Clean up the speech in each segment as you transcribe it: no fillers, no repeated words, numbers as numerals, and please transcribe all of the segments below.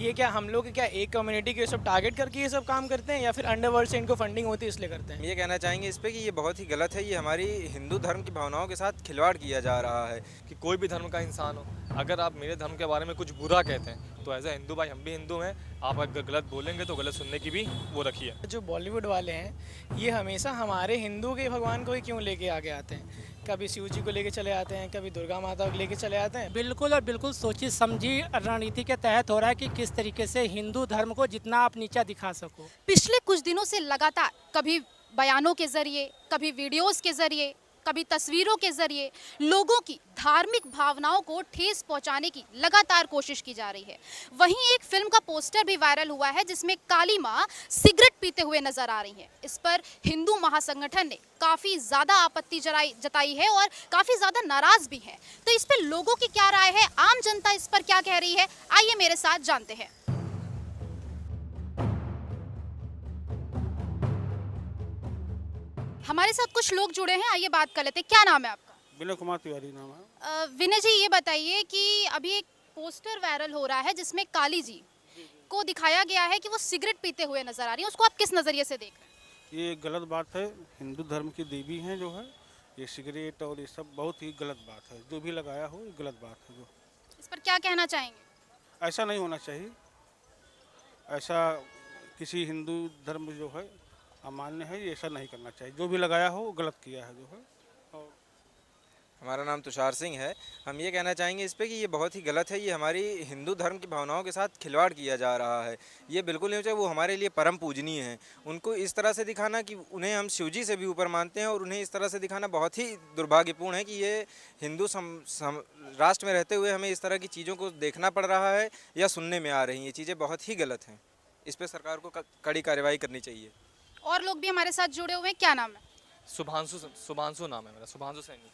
ये क्या हम लोग क्या एक कम्युनिटी के सब टारगेट करके ये सब काम करते हैं या फिर अंडरवर्ल्ड से इनको फंडिंग होती है इसलिए करते हैं? हम ये कहना चाहेंगे इस पे कि ये बहुत ही गलत है। ये हमारी हिंदू धर्म की भावनाओं के साथ खिलवाड़ किया जा रहा है। कि कोई भी धर्म का इंसान हो, अगर आप मेरे धर्म के बारे में कुछ बुरा कहते हैं तो एज ए हिंदू भाई हम भी हिंदू हैं, आप अगर गलत बोलेंगे तो गलत सुनने की भी वो रखिए। जो बॉलीवुड वाले हैं ये हमेशा हमारे हिंदू के भगवान को ही क्यों लेके आगे आते हैं? कभी शिव जी को लेके चले आते हैं, कभी दुर्गा माता को लेके चले आते हैं। बिल्कुल और बिल्कुल सोची समझी रणनीति के तहत हो रहा है कि किस तरीके से हिंदू धर्म को जितना आप नीचा दिखा सको। पिछले कुछ दिनों से लगातार कभी बयानों के जरिए, कभी वीडियोस के जरिए, कभी तस्वीरों के जरिए लोगों की धार्मिक भावनाओं को ठेस पहुंचाने की लगातार कोशिश की जा रही है। वहीं एक फिल्म का पोस्टर भी वायरल हुआ है जिसमें काली मां सिगरेट पीते हुए नजर आ रही हैं। इस पर हिंदू महासंगठन ने काफी ज्यादा आपत्ति जताई है और काफी ज्यादा नाराज भी है। तो इस पर लोगों की क्या राय है, आम जनता इस पर क्या कह रही है, आइए मेरे साथ जानते हैं। हमारे साथ कुछ लोग जुड़े हैं, आइए बात कर लेते हैं। क्या नाम है आपका? विनय कुमार तिवारी नाम है। विनय जी, ये बताइए कि अभी एक पोस्टर वायरल हो रहा है जिसमें काली जी को दिखाया गया है कि वो सिगरेट पीते हुए नजर आ रही है, उसको आप किस नजरिए से देख रहे हैं? ये गलत बात है। हिंदू धर्म की देवी हैं जो है, ये सिगरेट और ये सब बहुत ही गलत बात है। जो भी लगाया हो ये गलत बात है। जो इस पर क्या कहना चाहेंगे? ऐसा नहीं होना चाहिए। ऐसा किसी हिंदू धर्म जो है अमान्य है, ये ऐसा नहीं करना चाहिए। जो भी लगाया हो वो गलत किया है जो है। और हमारा नाम तुषार सिंह है। हम ये कहना चाहेंगे इस पे कि ये बहुत ही गलत है। ये हमारी हिंदू धर्म की भावनाओं के साथ खिलवाड़ किया जा रहा है। ये बिल्कुल नहीं हो चाहिए। वो हमारे लिए परम पूजनीय हैं। उनको इस तरह से दिखाना कि उन्हें हम शिवजी से भी ऊपर मानते हैं और उन्हें इस तरह से दिखाना बहुत ही दुर्भाग्यपूर्ण है कि ये हिंदू राष्ट्र में रहते हुए हमें इस तरह की चीज़ों को देखना पड़ रहा है या सुनने में आ रही हैं। ये चीज़ें बहुत ही गलत हैं। इस पर सरकार को कड़ी कार्रवाई करनी चाहिए। और लोग भी हमारे साथ जुड़े हुए हैं, क्या नाम है? शुभांशु नाम है मेरा, शुभांशु सैनी।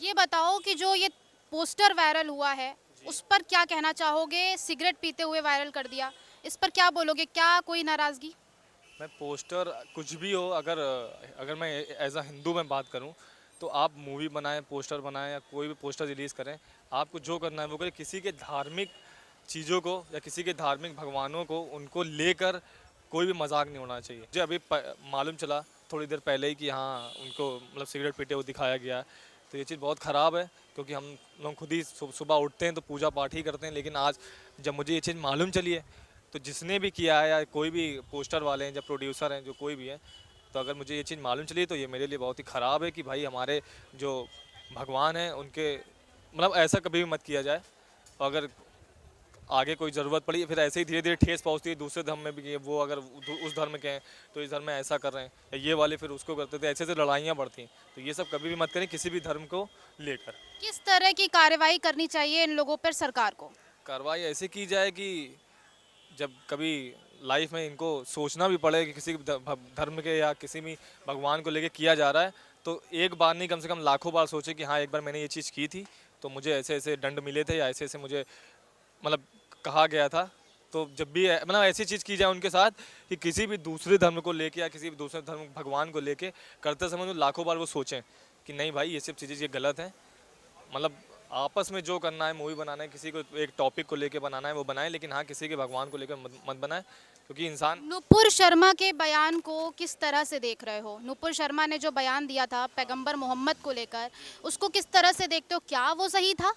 ये बताओ कि जो ये पोस्टर वायरल हुआ है उस पर क्या कहना चाहोगे? सिगरेट पीते हुए वायरल कर दिया, इस पर क्या बोलोगे? क्या कोई नाराजगी? मैं पोस्टर कुछ भी हो, अगर मैं एज अ हिंदू में बात करूं तो आप मूवी बनाएं, पोस्टर बनाएं या कोई भी पोस्टर रिलीज़ करें, आपको जो करना है वो करें। किसी के धार्मिक चीज़ों को या किसी के धार्मिक भगवानों को उनको लेकर कोई भी मजाक नहीं होना चाहिए। मुझे अभी मालूम चला थोड़ी देर पहले ही कि हाँ उनको मतलब सिगरेट पीते हुए दिखाया गया। तो ये चीज़ बहुत ख़राब है क्योंकि हम लोग खुद ही सुबह उठते हैं तो पूजा पाठ ही करते हैं। लेकिन आज जब मुझे ये चीज़ मालूम चली है तो जिसने भी किया है या कोई भी पोस्टर वाले हैं या प्रोड्यूसर हैं जो कोई भी है, तो अगर मुझे ये चीज़ मालूम चली तो ये मेरे लिए बहुत ही ख़राब है कि भाई हमारे जो भगवान हैं उनके मतलब ऐसा कभी भी मत किया जाए। और अगर आगे कोई ज़रूरत पड़ी फिर ऐसे ही धीरे धीरे ठेस पहुंचती है दूसरे धर्म में भी कि वो अगर उस धर्म के हैं तो इस धर्म में ऐसा कर रहे हैं या ये वाले फिर उसको करते थे, ऐसे ऐसे लड़ाइयाँ बढ़ती हैं। तो ये सब कभी भी मत करें किसी भी धर्म को लेकर। किस तरह की कार्रवाई करनी चाहिए इन लोगों पर सरकार को? कार्रवाई ऐसे की जाए कि जब कभी लाइफ में इनको सोचना भी पड़े कि किसी धर्म के या किसी भी भगवान को लेके किया जा रहा है तो एक बार नहीं कम से कम लाखों बार सोचे कि हाँ एक बार मैंने ये चीज़ की थी तो मुझे ऐसे ऐसे दंड मिले थे या ऐसे ऐसे मुझे मतलब कहा गया था। तो जब भी मतलब ऐसी चीज़ की जाए उनके साथ कि किसी भी दूसरे धर्म को लेके या किसी भी दूसरे धर्म भगवान को लेके करते समय तो लाखों बार वो सोचें कि नहीं भाई ये सब चीज़ें ये गलत हैं। मतलब आपस में जो करना है, मूवी बनाना है, किसी को एक टॉपिक को लेके बनाना है वो बनाए, लेकिन हाँ किसी के भगवान को लेकर मत बनाए क्योंकि इंसान। नुपुर शर्मा के बयान को किस तरह से देख रहे हो? नुपुर शर्मा ने जो बयान दिया था पैगंबर मोहम्मद को लेकर, उसको किस तरह से देखते हो? क्या वो सही था?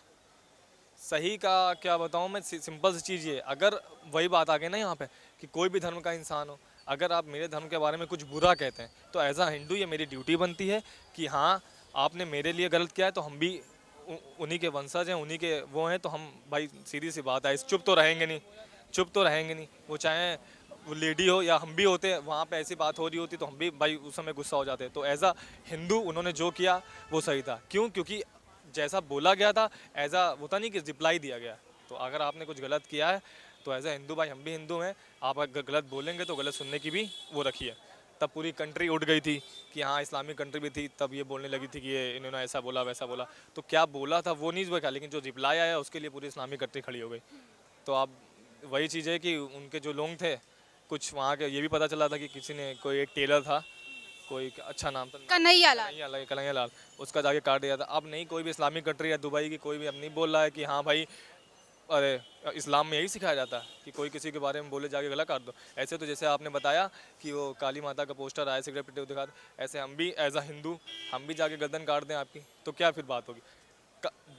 सही का क्या बताऊँ मैं, सिंपल सी चीज़ ये, अगर वही बात आ गई ना यहाँ पे कि कोई भी धर्म का इंसान हो, अगर आप मेरे धर्म के बारे में कुछ बुरा कहते हैं तो एज अ हिंदू ये मेरी ड्यूटी बनती है कि हाँ आपने मेरे लिए गलत किया है तो हम भी उन्हीं के वंशज हैं, उन्हीं के वो हैं, तो हम भाई सीधी सी बात है, चुप तो रहेंगे नहीं, चुप तो रहेंगे नहीं। वो चाहे वो लेडी हो या हम भी होते, वहाँ पे ऐसी बात हो रही होती तो हम भी भाई उस समय गुस्सा हो जाते। तो एज अ हिंदू उन्होंने जो किया वो सही था। क्यों? क्योंकि जैसा बोला गया था एज अ होता नहीं कि रिप्लाई दिया गया। तो अगर आपने कुछ गलत किया है तो एज अ हिंदू भाई हम भी हिंदू हैं, आप अगर गलत बोलेंगे तो गलत सुनने की भी वो रखिए। तब पूरी कंट्री उठ गई थी कि हाँ इस्लामिक कंट्री भी थी, तब ये बोलने लगी थी कि ये इन्होंने ऐसा बोला वैसा बोला। तो क्या बोला था वो नहीं देखा, लेकिन जो रिप्लाई आया उसके लिए पूरी इस्लामिक कंट्री खड़ी हो गई। तो अब वही चीज़ है कि उनके जो लोग थे कुछ वहाँ के, ये भी पता चला था कि किसी ने, कोई एक टेलर था, कोई अच्छा नाम था कन्हैया लाल। कन्हैया लाल, उसका जाके काट दिया था। अब नहीं कोई भी इस्लामिक कंट्री या दुबई की कोई भी अब नहीं बोल रहा है कि हाँ भाई अरे इस्लाम में यही सिखाया जाता है कि कोई किसी के बारे में बोले जाके गला काट दो। ऐसे तो जैसे आपने बताया कि वो काली माता का पोस्टर आया सिगरेट पीते हुए दिखा दो, ऐसे हम भी एज अ हिंदू हम भी जाके गर्दन काट दें आपकी, तो क्या फिर बात होगी?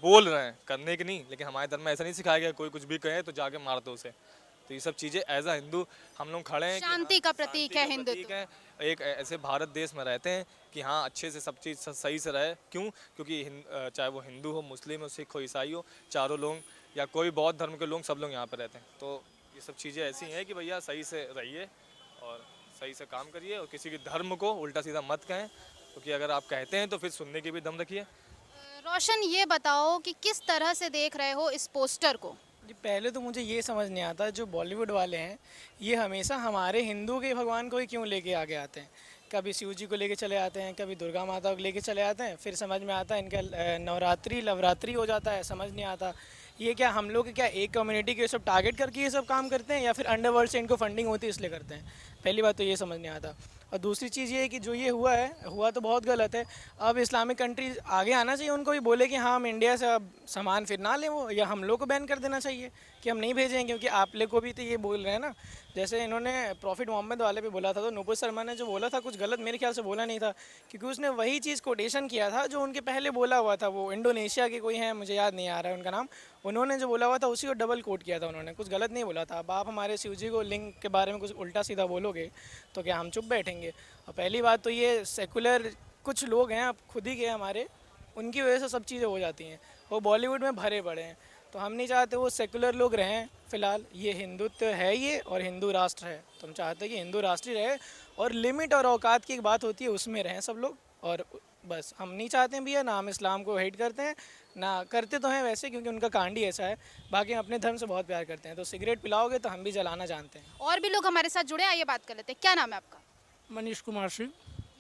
बोल रहे हैं, करने की नहीं, लेकिन हमारे धर्म में ऐसा नहीं सिखाया गया कोई कुछ भी कहे तो जाके मार दो उसे। तो ये सब चीज़ें एज अ हिंदू हम लोग खड़े हैं कि शांति हाँ, का प्रतीक शांति है का हिंदुत्व। प्रतीक है। एक ऐसे भारत देश में रहते हैं कि हाँ अच्छे से सब चीज़ सही से रहे। क्यों? क्योंकि चाहे वो हिंदू हो, मुस्लिम हो, सिख हो, ईसाई हो, चारों लोग या कोई बौद्ध धर्म के लोग, सब लोग यहाँ पे रहते हैं। तो ये सब चीज़ें ऐसी हैं कि भैया सही से रहिए और सही से काम करिए और किसी के धर्म को उल्टा सीधा मत कहें, क्योंकि अगर आप कहते हैं तो फिर सुनने की भी दम रखिए। रोशन, ये बताओ कि किस तरह से देख रहे हो इस पोस्टर को? जी पहले तो मुझे ये समझ नहीं आता, जो बॉलीवुड वाले हैं ये हमेशा हमारे हिंदू के भगवान को ही क्यों लेके आगे आते हैं। कभी शिव जी को लेके चले आते हैं, कभी दुर्गा माता को लेके चले आते हैं, फिर समझ में आता है इनका नवरात्रि लवरात्रि हो जाता है, समझ नहीं आता ये क्या हम लोग क्या एक कम्युनिटी के सब टारगेट करके ये सब काम करते हैं या फिर अंडरवर्ल्ड से इनको फंडिंग होती है इसलिए करते हैं। पहली बात तो ये समझ नहीं आता। और दूसरी चीज़ ये है कि जो ये हुआ तो बहुत गलत है। अब इस्लामिक कंट्रीज आगे आना चाहिए, उनको भी बोले कि हाँ हम इंडिया से अब सामान फिर ना लें वो, या हम लोग को बैन कर देना चाहिए कि हम नहीं भेजें, क्योंकि आप लोग को भी तो ये बोल रहे हैं ना। जैसे इन्होंने प्रॉफिट मोहम्मद वाले पे बोला था, तो नुपुर शर्मा ने जो बोला था कुछ गलत मेरे ख्याल से बोला नहीं था, क्योंकि उसने वही चीज़ कोटेशन किया था जो उनके पहले बोला हुआ था। वो इंडोनेशिया के कोई हैं, मुझे याद नहीं आ रहा है उनका नाम, उन्होंने जो बोला हुआ था उसी को डबल कोट किया था उन्होंने, कुछ गलत नहीं बोला था। अब आप हमारे शिव जी को लिंग के बारे में कुछ उल्टा सीधा बोलोगे तो क्या हम चुप बैठेंगे? और पहली बात तो ये सेकुलर कुछ लोग हैं, अब खुद ही के हमारे, उनकी वजह से सब चीज़ें हो जाती हैं। वो बॉलीवुड में भरे पड़े हैं, तो हम नहीं चाहते वो सेकुलर लोग रहें। फ़िलहाल ये हिंदुत्व है ये, और हिंदू राष्ट्र है, तो हम चाहते हैं कि हिंदू राष्ट्र ही रहे, और लिमिट और औकात की एक बात होती है उसमें रहें सब लोग। और बस हम नहीं चाहते हैं भैया, ना हम इस्लाम को हेट करते हैं, ना करते तो हैं वैसे, क्योंकि उनका कांड ही ऐसा है। बाकी हम अपने धर्म से बहुत प्यार करते हैं, तो सिगरेट पिलाओगे तो हम भी जलाना जानते हैं। और भी लोग हमारे साथ जुड़े, आइए बात कर लेते हैं। क्या नाम है आपका? मनीष कुमार सिंह।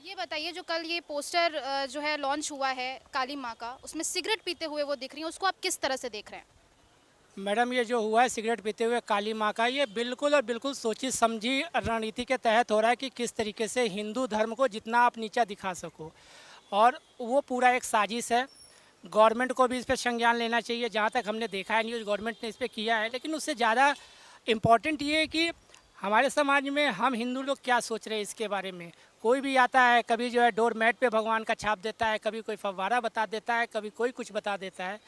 ये बताइए, जो कल ये पोस्टर जो है लॉन्च हुआ है काली माँ का, उसमें सिगरेट पीते हुए वो दिख रही हैं, उसको आप किस तरह से देख रहे हैं? मैडम, ये जो हुआ है सिगरेट पीते हुए काली माँ का, ये बिल्कुल और बिल्कुल सोची समझी रणनीति के तहत हो रहा है कि किस तरीके से हिंदू धर्म को जितना आप नीचा दिखा सको, और वो पूरा एक साजिश है। गवर्नमेंट को भी इस पर संज्ञान लेना चाहिए। जहाँ तक हमने देखा है न्यूज़, गवर्नमेंट ने इस पर किया है, लेकिन उससे ज़्यादा इम्पॉर्टेंट ये है कि हमारे समाज में हम हिंदू लोग क्या सोच रहे हैं इसके बारे में। कोई भी आता है, कभी जो है डोर मैट पे भगवान का छाप देता है, कभी कोई फव्वारा बता देता है, कभी कोई कुछ बता देता है।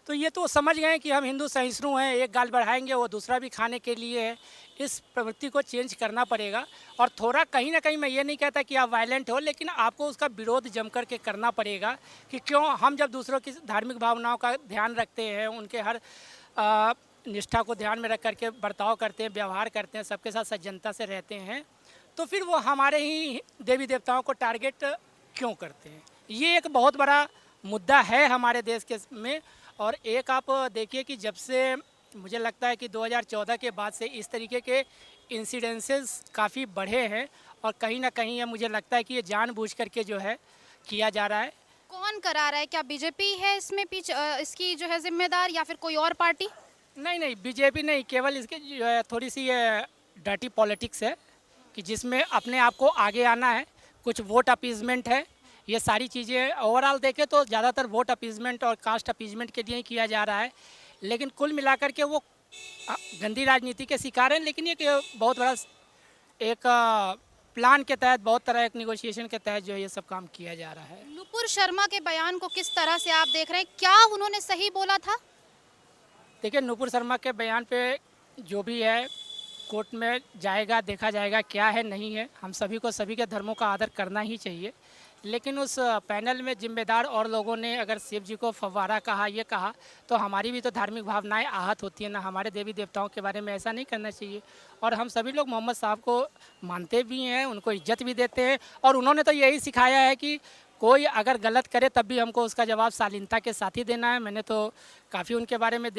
तो ये तो समझ गए कि हम हिंदू सहिष्णु हैं, एक गाल बढ़ाएंगे वो दूसरा भी खाने के लिए है। इस प्रवृत्ति को चेंज करना पड़ेगा, और थोड़ा कहीं ना कहीं, मैं ये नहीं कहता कि आप वायलेंट हो, लेकिन आपको उसका विरोध जम करके करना पड़ेगा। कि क्यों हम जब दूसरों की धार्मिक भावनाओं का ध्यान रखते हैं, उनके हर निष्ठा को ध्यान में रख करके बर्ताव करते हैं, व्यवहार करते हैं, सबके साथ सज्जनता से रहते हैं, तो फिर वो हमारे ही देवी देवताओं को टारगेट क्यों करते हैं? ये एक बहुत बड़ा मुद्दा है हमारे देश के में। और एक आप देखिए कि जब से मुझे लगता है कि 2014 के बाद से इस तरीके के इंसिडेंसेस काफ़ी बढ़े हैं, और कहीं ना कहीं ये मुझे लगता है कि ये जानबूझ करके जो है किया जा रहा है। कौन करा रहा है? क्या बीजेपी है इसमें पीछे, इसकी जो है जिम्मेदार, या फिर कोई और पार्टी? नहीं, बीजेपी नहीं, केवल इसके जो है थोड़ी सी ये डर्टी पॉलिटिक्स है, कि जिसमें अपने आप को आगे आना है, कुछ वोट अपीजमेंट है। ये सारी चीज़ें ओवरऑल देखें तो ज़्यादातर वोट अपीजमेंट और कास्ट अपीजमेंट के लिए ही किया जा रहा है, लेकिन कुल मिलाकर के वो गंदी राजनीति के शिकार हैं। लेकिन ये बहुत बड़ा एक प्लान के तहत, बहुत तरह एक निगोशिएशन के तहत जो है ये सब काम किया जा रहा है। नुपुर शर्मा के बयान को किस तरह से आप देख रहे हैं? क्या उन्होंने सही बोला था? देखिए, नुपुर शर्मा के बयान पे जो भी है कोर्ट में जाएगा, देखा जाएगा क्या है नहीं है। हम सभी को सभी के धर्मों का आदर करना ही चाहिए, लेकिन उस पैनल में जिम्मेदार और लोगों ने अगर शिव जी को फव्वारा कहा, ये कहा, तो हमारी भी तो धार्मिक भावनाएं आहत होती हैं ना। हमारे देवी देवताओं के बारे में ऐसा नहीं करना चाहिए। और हम सभी लोग मोहम्मद साहब को मानते भी हैं, उनको इज्जत भी देते हैं, और उन्होंने तो यही सिखाया है कि कोई अगर गलत करे तब भी हमको उसका जवाब शालीनता के साथ ही देना है। मैंने तो काफ़ी उनके बारे में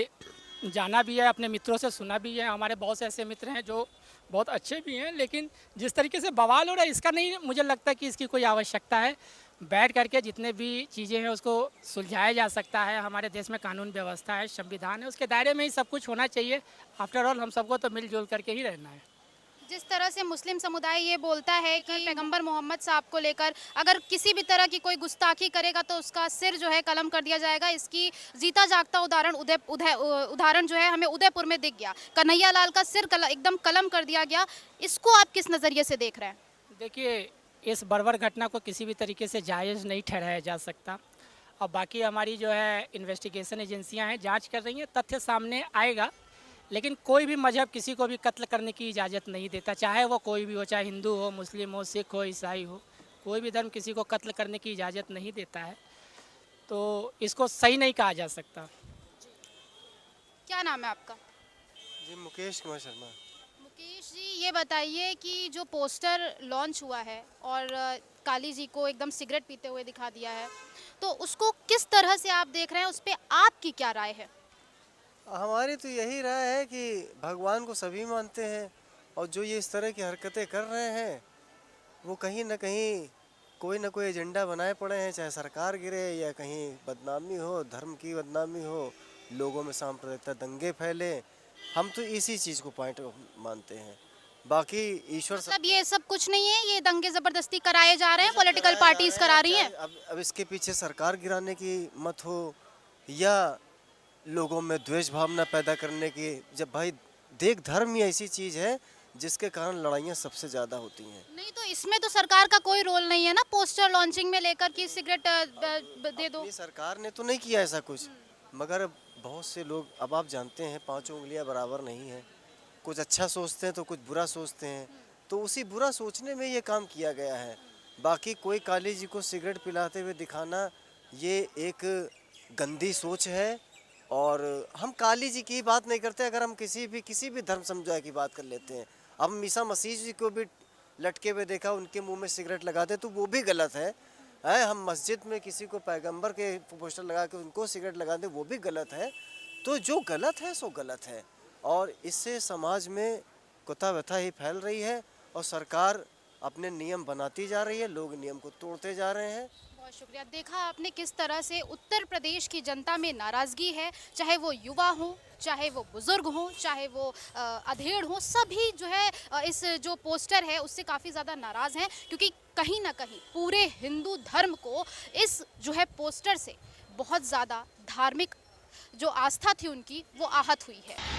जाना भी है, अपने मित्रों से सुना भी है। हमारे बहुत से ऐसे मित्र हैं जो बहुत अच्छे भी हैं, लेकिन जिस तरीके से बवाल हो रहा है इसका नहीं मुझे लगता कि इसकी कोई आवश्यकता है। बैठ करके जितने भी चीज़ें हैं उसको सुलझाया जा सकता है। हमारे देश में कानून व्यवस्था है, संविधान है, उसके दायरे में ही सब कुछ होना चाहिए। आफ्टर ऑल हम सबको तो मिलजुल करके ही रहना है। जिस तरह से मुस्लिम समुदाय ये बोलता है कि पैगंबर मोहम्मद साहब को लेकर अगर किसी भी तरह की कोई गुस्ताखी करेगा तो उसका सिर जो है कलम कर दिया जाएगा, इसकी जीता जागता उदाहरण जो है हमें उदयपुर में दिख गया। कन्हैया लाल का सिर एकदम कलम कर दिया गया। इसको आप किस नज़रिए से देख रहे हैं? देखिए, इस बर्बर घटना को किसी भी तरीके से जायज़ नहीं ठहराया जा सकता। और बाकी हमारी जो है इन्वेस्टिगेशन एजेंसियां हैं, जांच कर रही हैं, तथ्य सामने आएगा। लेकिन कोई भी मजहब किसी को भी कत्ल करने की इजाज़त नहीं देता, चाहे वो कोई भी हो, चाहे हिंदू हो, मुस्लिम हो, सिख हो, ईसाई हो। कोई भी धर्म किसी को कत्ल करने की इजाज़त नहीं देता है, तो इसको सही नहीं कहा जा सकता। क्या नाम है आपका? जी मुकेश कुमार शर्मा। मुकेश जी, ये बताइए कि जो पोस्टर लॉन्च हुआ है और काली जी को एकदम सिगरेट पीते हुए दिखा दिया है, तो उसको किस तरह से आप देख रहे हैं? उस पर आपकी क्या राय है? हमारी तो यही राय है कि भगवान को सभी मानते हैं, और जो ये इस तरह की हरकतें कर रहे हैं वो कहीं ना कहीं कोई ना कोई एजेंडा बनाए पड़े हैं, चाहे सरकार गिरे या कहीं बदनामी हो, धर्म की बदनामी हो, लोगों में सांप्रदायिकता दंगे फैले। हम तो इसी चीज़ को पॉइंट मानते हैं। बाकी ईश्वर मतलब ये सब कुछ नहीं है, ये दंगे जबरदस्ती कराए जा रहे हैं, पॉलिटिकल पार्टीज करा रही हैं। अब इसके पीछे सरकार गिराने की मत हो या लोगों में द्वेष भावना पैदा करने की। जब भाई देख, धर्म ही ऐसी चीज़ है जिसके कारण लड़ाइयाँ सबसे ज़्यादा होती हैं। नहीं तो इसमें तो सरकार का कोई रोल नहीं है ना, पोस्टर लॉन्चिंग में लेकर कि सिगरेट दे दो। अपनी सरकार ने तो नहीं किया ऐसा कुछ, मगर बहुत से लोग, अब आप जानते हैं, पांचों उंगलियां बराबर नहीं हैं। कुछ अच्छा सोचते हैं तो कुछ बुरा सोचते हैं, तो उसी बुरा सोचने में ये काम किया गया है। बाकी कोई काली जी को सिगरेट पिलाते हुए दिखाना ये एक गंदी सोच है। और हम काली जी की बात नहीं करते, अगर हम किसी भी धर्म समुदाय की बात कर लेते हैं। अब हम ईसा मसीह जी को भी लटके हुए देखा, उनके मुंह में सिगरेट लगाते, तो वो भी गलत है। हम मस्जिद में किसी को पैगंबर के पोस्टर लगा के उनको सिगरेट लगा दें, वो भी गलत है। तो जो गलत है सो गलत है, और इससे समाज में कुत्ता व्यथा ही फैल रही है, और सरकार अपने नियम बनाती जा रही है, लोग नियम को तोड़ते जा रहे हैं। बहुत शुक्रिया। देखा आपने किस तरह से उत्तर प्रदेश की जनता में नाराज़गी है, चाहे वो युवा हो, चाहे वो बुजुर्ग हो, चाहे वो अधेड़ हो, सभी जो है इस जो पोस्टर है उससे काफ़ी ज़्यादा नाराज़ हैं, क्योंकि कहीं ना कहीं पूरे हिंदू धर्म को इस जो है पोस्टर से बहुत ज़्यादा धार्मिक जो आस्था थी उनकी वो आहत हुई है।